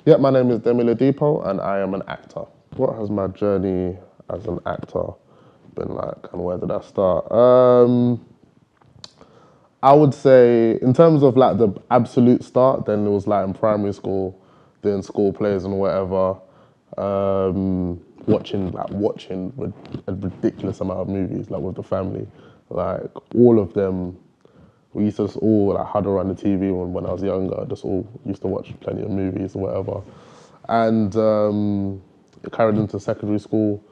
Yeah, my name is Demmy Ladipo and I am an actor. What has my journey as an actor been like and where did I start? I would say in terms of like the absolute start, then it was like in primary school, doing school plays and whatever. Watching a ridiculous amount of movies like with the family. Like all of them we used to just all like huddle around the TV when I was younger. Just all used to watch plenty of movies or whatever, and it carried into secondary school,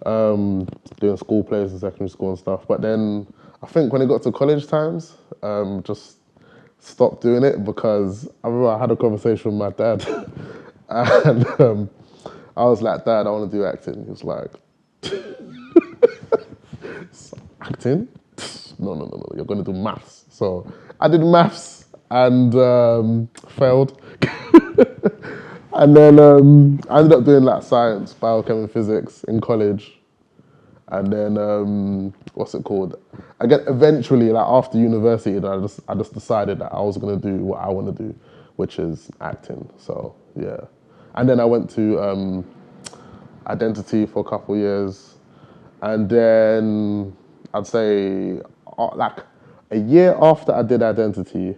doing school plays in secondary school and stuff. But then I think when it got to college times, just stopped doing it because I remember I had a conversation with my dad, and I was like, "Dad, I want to do acting." He was like, "Acting? No, you're going to do maths." So I did maths and failed. And then I ended up doing like science, biochem and physics in college. And then what's it called? Again, eventually, like after university, I just decided that I was gonna do what I want to do, which is acting. So yeah, and then I went to identity for a couple of years, and then I'd say like a year after I did identity,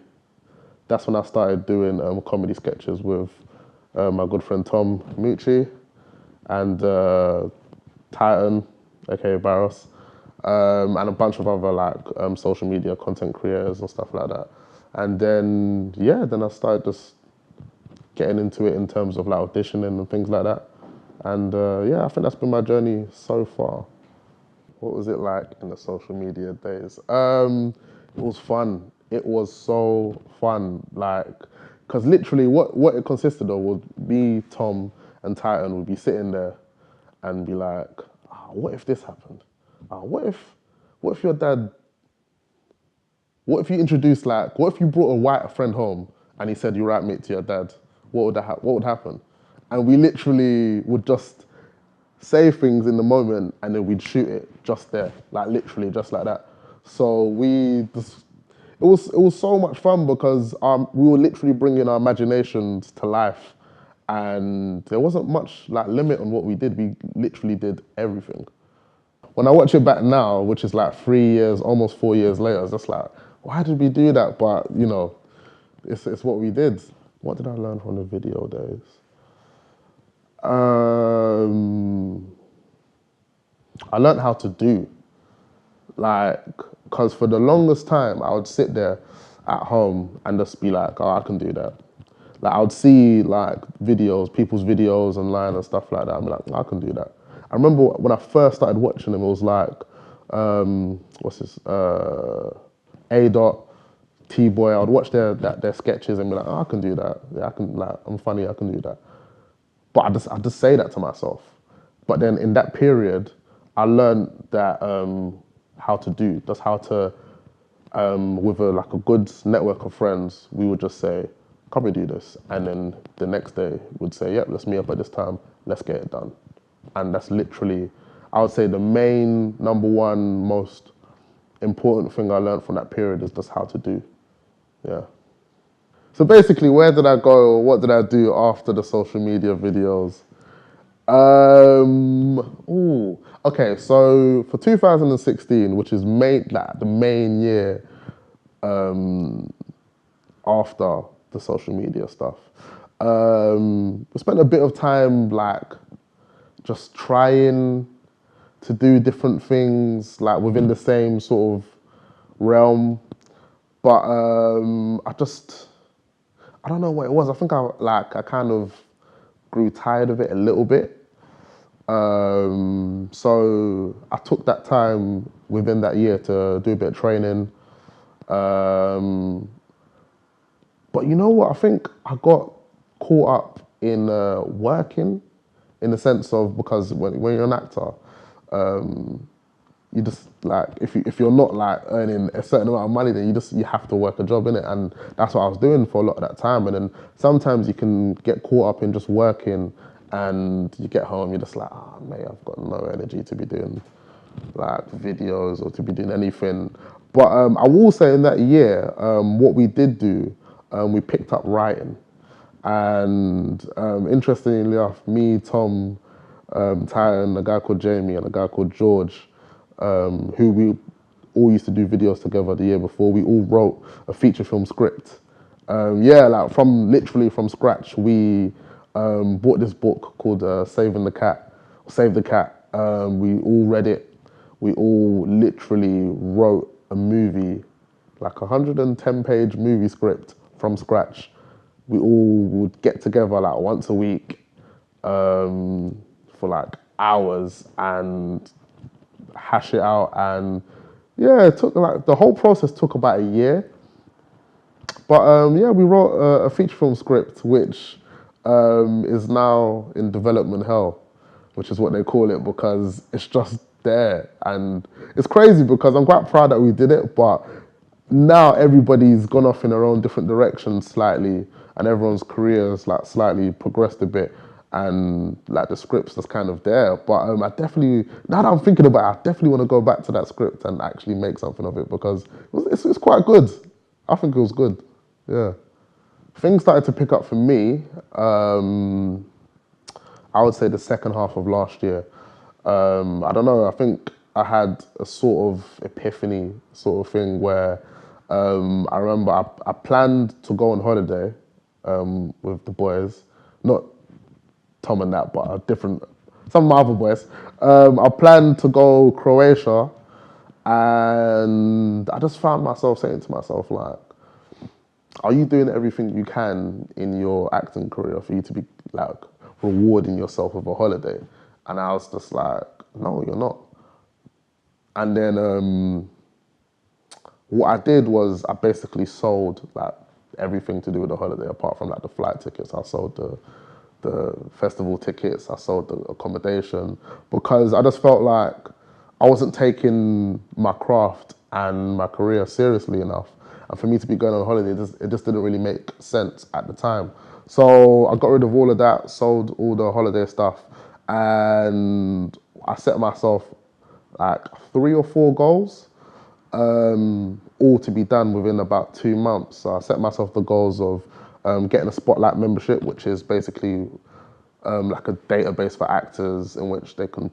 that's when I started doing comedy sketches with my good friend Tom Mucci and Titan, aka Barros, and a bunch of other like social media content creators and stuff like that. And then yeah, then I started just getting into it in terms of like auditioning and things like that. And yeah, I think that's been my journey so far. What was it like in the social media days? It was fun. It was so fun. Like, because literally what it consisted of was me, Tom, and Titan would be sitting there and be like, what if this happened? What if your dad, what if you introduced like, what if you brought a white friend home and he said, you're right, mate, to your dad? What would happen? And we literally would just say things in the moment and then we'd shoot it just there, like literally just like that. So it was so much fun because we were literally bringing our imaginations to life, and there wasn't much like limit on what we did. We literally did everything. When I watch it back now, which is like 3 years, almost 4 years later, it's just like, why did we do that? But you know, it's what we did. What did I learn from the video days? I learned how to do. Like, because for the longest time, I would sit there at home and just be like, oh, I can do that. Like, I would see like videos, people's videos online and stuff like that. I'm like, I can do that. I remember when I first started watching them, it was like, what's this? A Dot, T Boy. I would watch their sketches and be like, oh, I can do that. Yeah, I can. Like, I'm funny. I can do that. But I just say that to myself. But then in that period, I learned that how to do, just how to, with like a good network of friends, we would just say, come we do this? And then the next day we'd say, yep, let's meet up at this time, let's get it done. And that's literally, I would say the main, number one, most important thing I learned from that period is just how to do, yeah. So basically, where did I go? What did I do after the social media videos? Okay. So for 2016, which is like the main year after the social media stuff, we spent a bit of time like just trying to do different things like within the same sort of realm, but I don't know what it was. I think I kind of grew tired of it a little bit. So I took that time within that year to do a bit of training. But you know what? I think I got caught up in working, in the sense of, because when you're an actor, you just like, if you're not like earning a certain amount of money, then you have to work a job in it, and that's what I was doing for a lot of that time. And then sometimes you can get caught up in just working, and you get home, you're just like, oh mate, I've got no energy to be doing like videos or to be doing anything. But I will say in that year, what we did do, we picked up writing. And interestingly enough, me, Tom, Titan, a guy called Jamie, and a guy called George, who we all used to do videos together the year before, we all wrote a feature film script. Like literally from scratch. We bought this book called Save the Cat. We all read it. We all literally wrote a movie, like 110-page movie script from scratch. We all would get together like once a week for like hours and hash it out. And yeah, it took like the whole process took about a year. But we wrote a feature film script which is now in development hell, which is what they call it, because it's just there. And it's crazy because I'm quite proud that we did it, but now everybody's gone off in their own different directions slightly, and everyone's careers like slightly progressed a bit, and like the script's just kind of there. But I definitely, now that I'm thinking about it, I definitely want to go back to that script and actually make something of it, because it's quite good. I think it was good. Yeah. Things started to pick up for me, I would say the second half of last year. I don't know, I think I had a sort of epiphany sort of thing where I remember I planned to go on holiday with the boys, not Tom and that, but some of my other boys. I planned to go Croatia, and I just found myself saying to myself, like, are you doing everything you can in your acting career for you to be like rewarding yourself with a holiday? And I was just like, no, you're not. And then what I did was I basically sold like everything to do with the holiday, apart from like the flight tickets. I sold the festival tickets, I sold the accommodation, because I just felt like I wasn't taking my craft and my career seriously enough. And for me to be going on holiday, it just didn't really make sense at the time. So I got rid of all of that, sold all the holiday stuff, and I set myself like 3 or 4 goals, all to be done within about 2 months. So I set myself the goals of getting a Spotlight membership, which is basically like a database for actors in which they can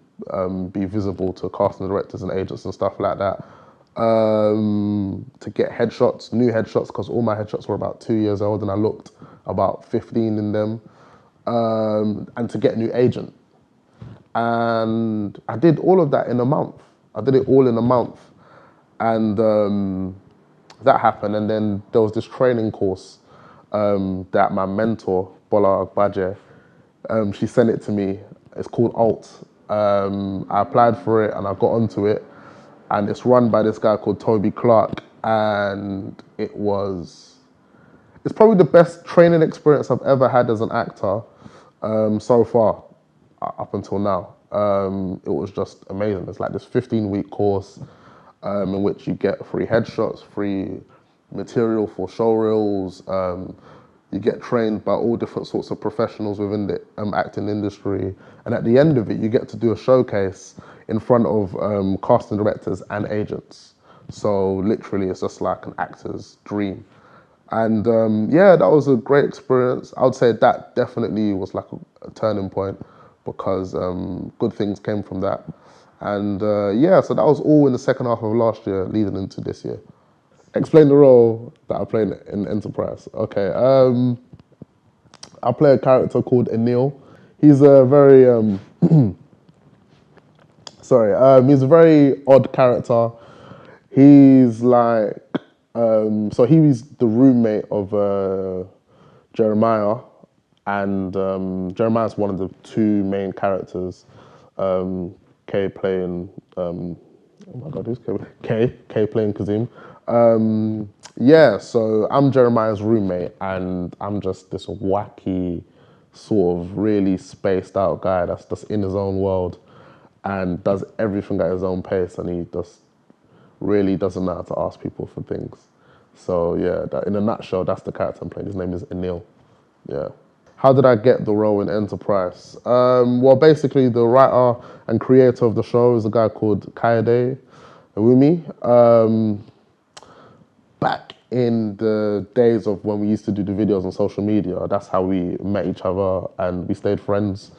be visible to casting directors and agents and stuff like that. To get headshots, new headshots, because all my headshots were about 2 years old and I looked about 15 in them, and to get a new agent. And I did all of that in a month. I did it all in a month. And that happened. And then there was this training course that my mentor, Bola Agbaje, she sent it to me. It's called Alt. I applied for it and I got onto it. And it's run by this guy called Toby Clark. And it's probably the best training experience I've ever had as an actor so far, up until now. It was just amazing. It's like this 15-week course in which you get free headshots, free material for show reels. You get trained by all different sorts of professionals within the acting industry. And at the end of it, you get to do a showcase in front of casting directors and agents. So literally, it's just like an actor's dream. And that was a great experience. I would say that definitely was like a turning point, because good things came from that. And so that was all in the second half of last year, leading into this year. Explain the role that I played in Enterprise. Okay, I play a character called Enil. He's a very, he's a very odd character. He's like, so he was the roommate of Jeremiah, and Jeremiah's one of the 2 main characters. Kay playing, oh my God, who's Kay? Kay playing Kazim. So I'm Jeremiah's roommate, and I'm just this wacky, sort of really spaced out guy that's just in his own world and does everything at his own pace, and he just really doesn't know how to ask people for things. So that, in a nutshell, that's the character I'm playing. His name is Enil. Yeah. How did I get the role in Enterprise? Well, basically, the writer and creator of the show is a guy called Kaede Iwumi. Back in the days of when we used to do the videos on social media, that's how we met each other and we stayed friends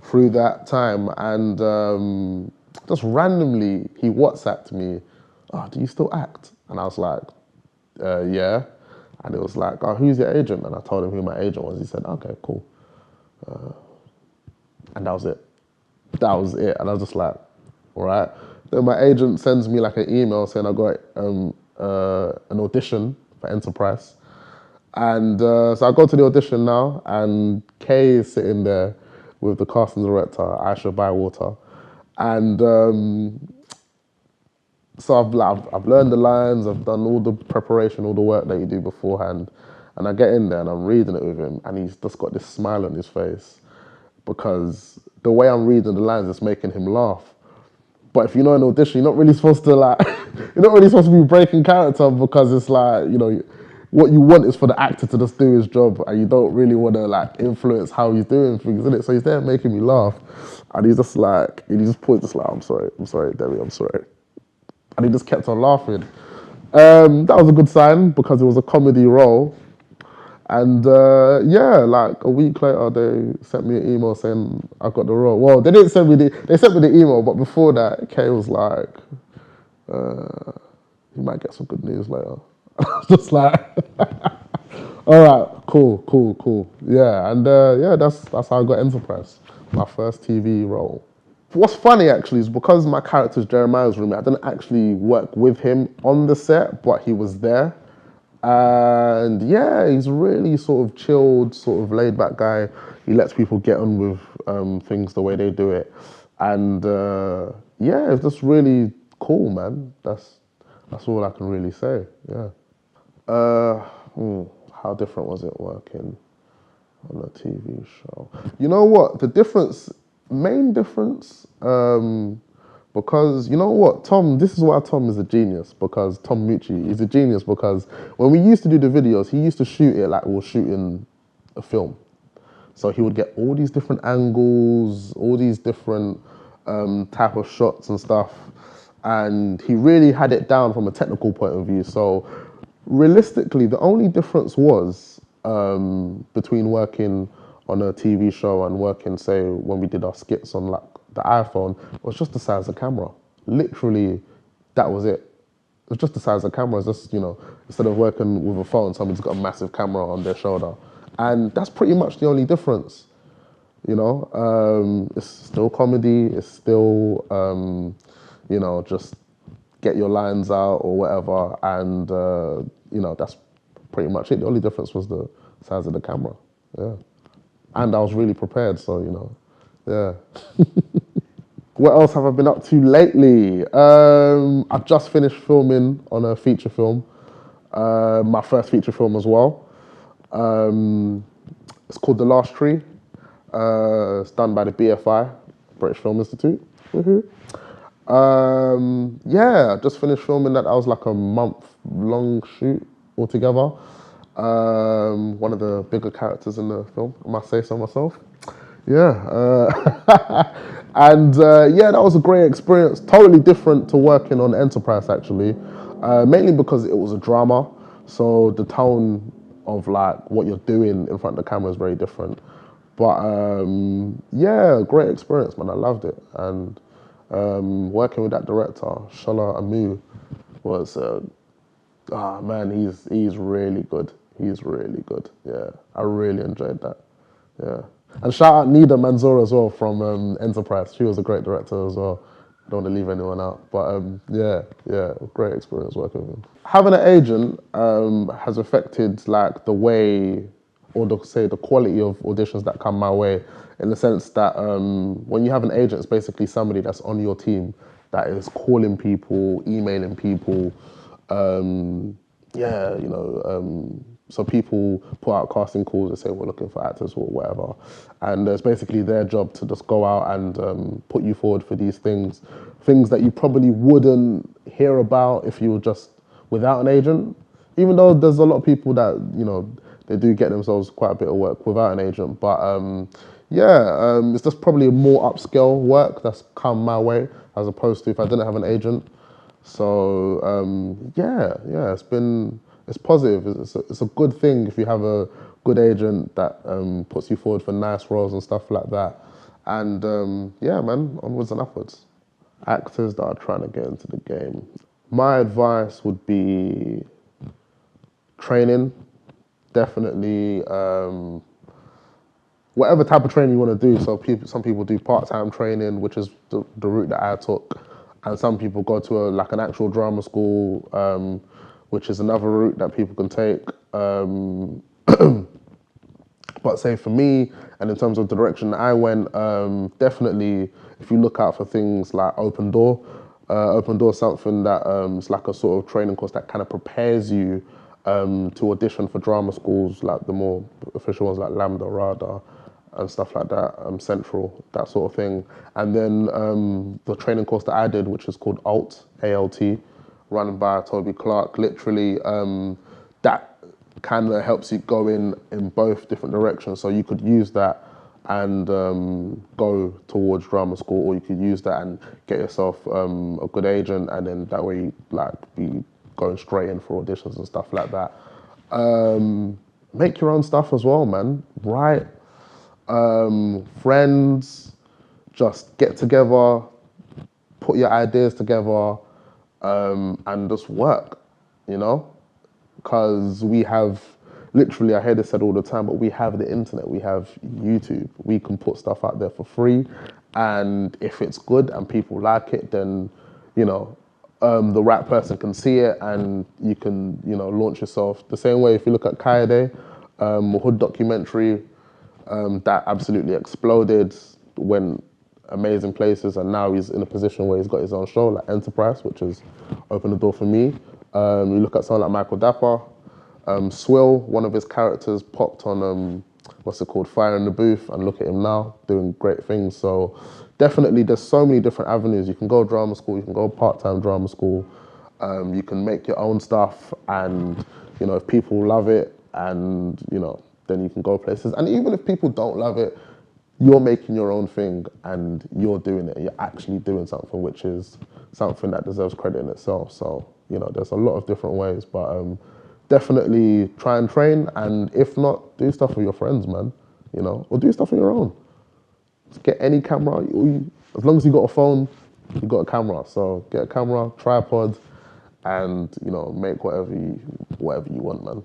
through that time. And just randomly, he WhatsApped me, "Oh, do you still act?" And I was like, "Yeah." And it was like, "Oh, who's your agent?" And I told him who my agent was. He said, "Okay, cool." And that was it. That was it. And I was just like, all right. Then my agent sends me like an email saying I got an audition for Enterprise. And so I go to the audition now, and Kay is sitting there with the casting director, Aisha Bywater. And so I've learned the lines, I've done all the preparation, all the work that you do beforehand. And I get in there and I'm reading it with him, and he's just got this smile on his face because the way I'm reading the lines is making him laugh. But if you know an audition, you're not really supposed to like, you're not really supposed to be breaking character because it's like, you know, what you want is for the actor to just do his job, and you don't really want to like influence how he's doing things, isn't it? So he's there making me laugh, and he's just like, and he just points, just like, I'm sorry, Debbie, I'm sorry. And he just kept on laughing. That was a good sign because it was a comedy role. And yeah, like a week later, they sent me an email saying I got the role. Well, they didn't send me they sent me the email, but before that, Kay was like, you might get some good news later. I was just like, all right, cool. Yeah, and yeah, that's how I got Enterprise, my first TV role. What's funny actually is because my character's Jeremiah's roommate, I didn't actually work with him on the set, but he was there. And yeah, he's really sort of chilled, sort of laid back guy. He lets people get on with things the way they do it. And yeah, it's just really cool, man. That's all I can really say, yeah. How different was it working on a TV show? You know what? The difference, main difference, because you know what, Tom, this is why Tom is a genius, because Tom Mucci is a genius because when we used to do the videos, he used to shoot it like we were shooting a film. So he would get all these different angles, all these different type of shots and stuff. And he really had it down from a technical point of view. So realistically, the only difference was between working on a TV show and working, say, when we did our skits on like the iPhone, was just the size of the camera. Literally, that was it. It was just the size of the camera. It's just, you know, instead of working with a phone, somebody's got a massive camera on their shoulder. And that's pretty much the only difference, you know. It's still comedy, it's still, you know, just get your lines out or whatever. And, you know, that's pretty much it. The only difference was the size of the camera, yeah. And I was really prepared, so, you know, yeah. What else have I been up to lately? I've just finished filming on a feature film, my first feature film as well. It's called The Last Tree. It's done by the BFI, British Film Institute. Woohoo. Yeah, I just finished filming that. That was like a month-long shoot altogether. One of the bigger characters in the film, I must say so myself. Yeah, and yeah, that was a great experience. Totally different to working on Enterprise actually, mainly because it was a drama. So the tone of like what you're doing in front of the camera is very different. But yeah, great experience, man. I loved it, and working with that director, Shola Amu, was man, he's really good. He's really good. Yeah, I really enjoyed that. Yeah. And shout out Nida Manzoor as well from Enterprise. She was a great director as well. Don't want to leave anyone out. But yeah, great experience working with him. Having an agent has affected like the way, or the quality of auditions that come my way, in the sense that when you have an agent, it's basically somebody that's on your team that is calling people, emailing people, yeah, you know, so people put out casting calls and say we're looking for actors or whatever, and it's basically their job to just go out and put you forward for these things that you probably wouldn't hear about if you were just without an agent. Even though there's a lot of people that, you know, they do get themselves quite a bit of work without an agent, but yeah, it's just probably more upscale work that's come my way as opposed to if I didn't have an agent. So yeah, it's been it's positive. It's a good thing if you have a good agent that puts you forward for nice roles and stuff like that. And yeah, man, onwards and upwards. Actors that are trying to get into the game. My advice would be training. Definitely, whatever type of training you want to do. So some people do part-time training, which is the route that I took, and some people go to like an actual drama school, which is another route that people can take. But say for me, and in terms of the direction that I went, definitely if you look out for things like Open Door is something that is like a sort of training course that kind of prepares you to audition for drama schools, like the more official ones like Lambda, RADA, and stuff like that, Central, that sort of thing. And then the training course that I did, which is called ALT, run by Toby Clark, literally that kind of helps you go in both different directions. So you could use that and go towards drama school, or you could use that and get yourself a good agent, and then that way you like be going straight in for auditions and stuff like that. Make your own stuff as well, man. Write, friends, just get together, put your ideas together, and just work, you know? Because we have, literally, I hear this said all the time, but we have the internet, we have YouTube. We can put stuff out there for free, and if it's good and people like it, then, you know, the right person can see it, and you can, you know, launch yourself. The same way, if you look at Kayode, Hood documentary, that absolutely exploded, went amazing places, and now he's in a position where he's got his own show, like Enterprice, which has opened the door for me. You look at someone like Michael Dapper, Swill, one of his characters popped on, what's it called, Fire in the Booth, and look at him now, doing great things. So definitely there's so many different avenues. You can go drama school, you can go part-time drama school, you can make your own stuff, and, you know, if people love it, and, you know, then you can go places. And even if people don't love it, you're making your own thing and you're doing it. You're actually doing something which is something that deserves credit in itself. So, you know, there's a lot of different ways, but definitely try and train. And if not, do stuff with your friends, man, you know, or do stuff on your own. Just get any camera. As long as you got a phone, you got a camera. So get a camera, tripod, and, you know, make whatever you want, man.